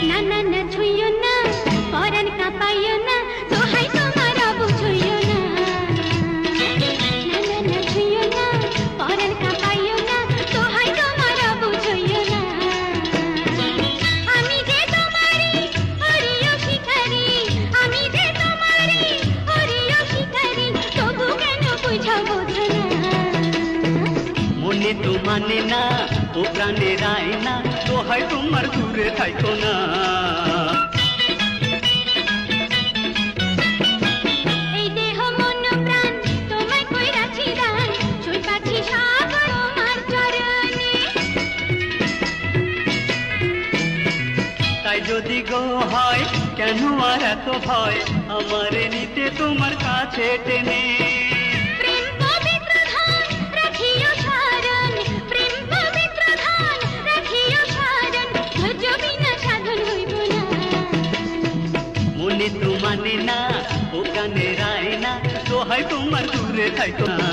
না না না ছুঁইও না, পরাণ কাঁপাইও না, দোহাই তোমার অবু ছুঁইও না। না না না ছুঁইও না, পরাণ কাঁপাইও না, দোহাই তোমার অবু ছুঁইও না। আমি যে তোমারই হরিয় শিকারি, আমি যে তোমারই হরিয় শিকারি, তবু কেন বুঝা বোঝো না। মনে তো মানে না, ও প্রাণের আয়না, দোহাই তোমার দূরে থাইকো না। এই দেহ মন প্রাণ তোমায় কইরাছি দান, ছুঁই পাছি সব তোমার চরণে। তাই যদি গো হয় কেন আর এত ভয়, আমারে নিতে তোমার কাছে টেনে। প্রেম পবিত্র ধান রাখিও শরণ, প্রেম পবিত্র ধান রাখিও শরণ, ধৈর্য বিনা সাধন হইব না। মনে তো মানে না, ও প্রাণের আয়না, দোহাই তোমার দূরে থাইকো না।